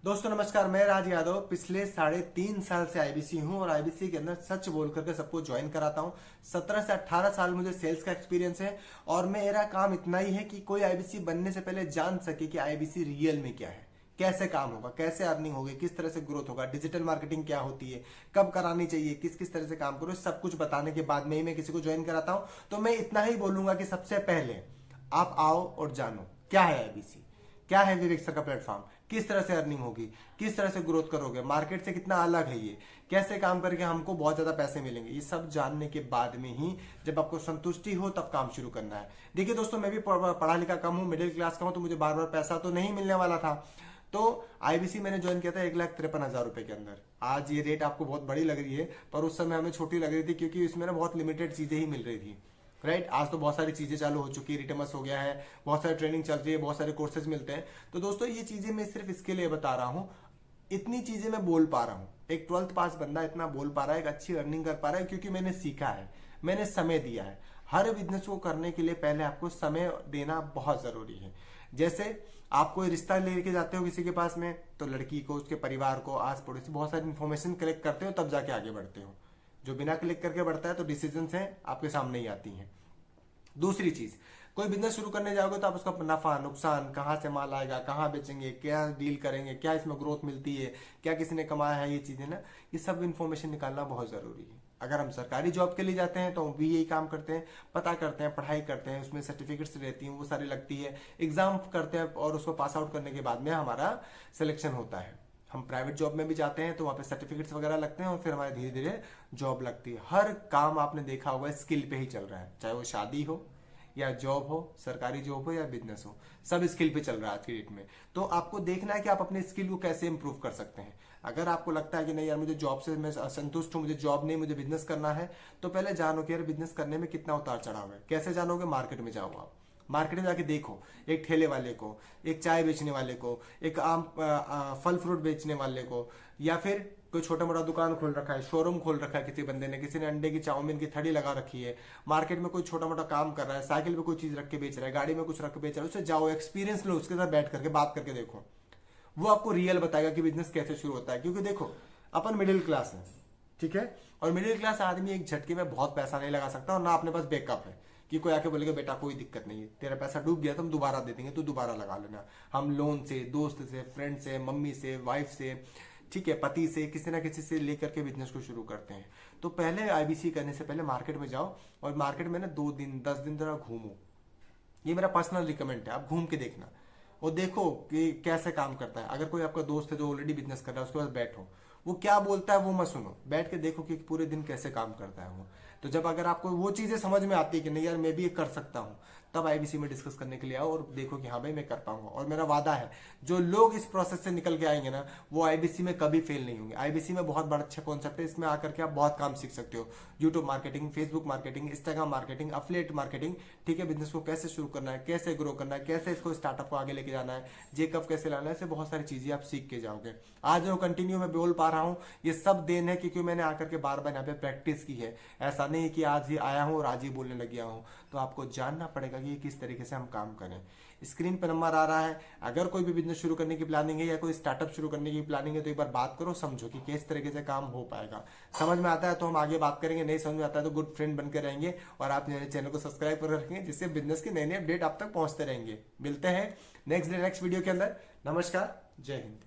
दोस्तों नमस्कार, मैं राज यादव पिछले 3.5 साल से आईबीसी हूं और आईबीसी के अंदर सच बोल करके सबको ज्वाइन कराता हूं। 17 से 18 साल मुझे सेल्स का एक्सपीरियंस है और मेरा काम इतना ही है कि कोई आईबीसी बनने से पहले जान सके कि आईबीसी रियल में क्या है, कैसे काम होगा, कैसे अर्निंग होगी, किस तरह से ग्रोथ होगा, डिजिटल मार्केटिंग क्या होती है, कब करानी चाहिए, किस किस तरह से काम करो, सब कुछ बताने के बाद में ही मैं किसी को ज्वाइन कराता हूं। तो मैं इतना ही बोलूंगा कि सबसे पहले आप आओ और जानो क्या है आईबीसी, क्या है विवेक सर का प्लेटफॉर्म, किस तरह से अर्निंग होगी, किस तरह से ग्रोथ करोगे, मार्केट से कितना अलग है ये, कैसे काम करके हमको बहुत ज्यादा पैसे मिलेंगे। ये सब जानने के बाद में ही जब आपको संतुष्टि हो तब काम शुरू करना है। देखिए दोस्तों, मैं भी पढ़ा लिखा कम हूँ, मिडिल क्लास का हूँ, तो मुझे बार बार पैसा तो नहीं मिलने वाला था। तो आईबीसी मैंने ज्वाइन किया था 1,53,000 रुपए के अंदर। आज ये रेट आपको बहुत बड़ी लग रही है, पर उस समय हमें छोटी लग रही थी क्योंकि इसमें ना बहुत लिमिटेड चीजें ही मिल रही थी। राइट, आज तो बहुत सारी चीजें चालू हो चुकी है, रिटमस हो गया है, बहुत सारी ट्रेनिंग चल रही है, बहुत सारे कोर्सेज मिलते हैं। तो दोस्तों ये चीजें मैं सिर्फ इसके लिए बता रहा हूँ, इतनी चीजें मैं बोल पा रहा हूँ। एक 12th पास बंदा इतना बोल पा रहा है, एक अच्छी अर्निंग कर पा रहा है, क्योंकि मैंने सीखा है, मैंने समय दिया है। हर बिजनेस को करने के लिए पहले आपको समय देना बहुत जरूरी है। जैसे आप कोई रिश्ता लेके जाते हो किसी के पास में, तो लड़की को, उसके परिवार को, आस पड़ोस बहुत सारी इन्फॉर्मेशन कलेक्ट करते हो, तब जाके आगे बढ़ते हो। जो बिना क्लिक करके बढ़ता है तो डिसीजंस हैं आपके सामने ही आती हैं। दूसरी चीज, कोई बिजनेस शुरू करने जाओगे तो आप उसका नफा नुकसान, कहां से माल आएगा, कहां बेचेंगे, क्या डील करेंगे, क्या इसमें ग्रोथ मिलती है, क्या किसी ने कमाया है, ये चीजें ना, ये सब इन्फॉर्मेशन निकालना बहुत जरूरी है। अगर हम सरकारी जॉब के लिए जाते हैं तो हम भी यही काम करते हैं, पता करते हैं, पढ़ाई करते हैं, उसमें सर्टिफिकेट्स रहती हैं, वो सारी लगती है, एग्जाम करते हैं और उसको पास आउट करने के बाद में हमारा सिलेक्शन होता है। हम प्राइवेट जॉब में भी जाते हैं तो वहां पे सर्टिफिकेट्स वगैरह लगते हैं और फिर हमारे धीरे धीरे जॉब लगती है। हर काम आपने देखा होगा स्किल पे ही चल रहा है, चाहे वो शादी हो या जॉब हो, सरकारी जॉब हो या बिजनेस हो, सब स्किल पे चल रहा है आज की डेट में। तो आपको देखना है कि आप अपने स्किल को कैसे इंप्रूव कर सकते हैं। अगर आपको लगता है कि नहीं यार मुझे जॉब से मैं असंतुष्ट हूं, मुझे जॉब नहीं, मुझे बिजनेस करना है, तो पहले जानो कि यार बिजनेस करने में कितना उतार चढ़ाव है। कैसे जानोगे? मार्केट में जाओ आप, मार्केट में जाके देखो, एक ठेले वाले को, एक चाय बेचने वाले को, एक आम फल फ्रूट बेचने वाले को, या फिर कोई छोटा मोटा दुकान खोल रखा है, शोरूम खोल रखा है किसी बंदे ने, किसी ने अंडे की चाउमीन की थड़ी लगा रखी है, मार्केट में कोई छोटा मोटा काम कर रहा है, साइकिल पे कोई चीज रख के बेच रहा है, गाड़ी में कुछ रख के बेच रहा है, उससे जाओ, एक्सपीरियंस लो, उसके साथ बैठ करके बात करके देखो। वो आपको रियल बताएगा कि बिजनेस कैसे शुरू होता है। क्योंकि देखो, अपन मिडिल क्लास है, ठीक है, और मिडिल क्लास आदमी एक झटके में बहुत पैसा नहीं लगा सकता, और ना अपने पास बैकअप है कि कोई आके बोलेगा बेटा कोई दिक्कत नहीं है, तेरा पैसा डूब गया तो हम दोबारा दे देंगे, तो दोबारा लगा लेना। हम लोन से, दोस्त से, फ्रेंड से, मम्मी से, वाइफ से, ठीक है, पति से, किसी ना किसी से लेकर के बिजनेस को शुरू करते हैं। तो पहले आईबीसी करने से पहले मार्केट में जाओ और मार्केट में ना 2 दिन 10 दिन जरा घूमो। ये मेरा पर्सनल रिकमेंड है, आप घूम के देखना और देखो कि कैसे काम करता है। अगर कोई आपका दोस्त है जो ऑलरेडी बिजनेस कर रहा है, उसके पास बैठो, वो क्या बोलता है वो मत सुनो, बैठ के देखो कि पूरे दिन कैसे काम करता है वो। तो जब अगर आपको वो चीजें समझ में आती है कि नहीं यार मैं भी ये कर सकता हूँ, तब आईबीसी में डिस्कस करने के लिए आओ और देखो कि हाँ भाई मैं कर पाऊंगा। और मेरा वादा है, जो लोग इस प्रोसेस से निकल के आएंगे ना, वो आईबीसी में कभी फेल नहीं होंगे। आईबीसी में बहुत बड़ा अच्छा कॉन्सेप्ट है, इसमें आकर के आप बहुत काम सीख सकते हो। YouTube marketing, Facebook marketing, Instagram marketing, affiliate marketing, ठीक है, बिजनेस को कैसे शुरू करना है, कैसे ग्रो करना है, कैसे इसको स्टार्टअप को आगे लेके जाना है, जेकअप कैसे लाना है, ऐसे बहुत सारी चीजें आप सीख के जाओगे। आज जो कंटिन्यू मैं बोल पा रहा हूँ, ये सब देन है क्योंकि मैंने आकर के बार बार यहाँ पे प्रैक्टिस की है। ऐसा नहीं कि आज ही आया हूँ और आज ही बोलने लग गया हूँ। तो आपको जानना पड़ेगा कि किस तरीके से हम काम करें। स्क्रीन पर नंबर आ रहा है, अगर कोई भी बिजनेस शुरू करने की प्लानिंग है या कोई स्टार्टअप शुरू करने की प्लानिंग है तो एक बार बात करो, समझो कि किस तरीके से काम हो पाएगा। समझ में आता है तो हम आगे बात करेंगे, नहीं समझ में आता है तो गुड फ्रेंड बनकर रहेंगे और आप मेरे चैनल को सब्सक्राइब कर रखेंगे, जिससे बिजनेस की नई नई अपडेट आप तक पहुंचते रहेंगे। मिलते हैं नेक्स्ट वीडियो के अंदर। नमस्कार, जय हिंद।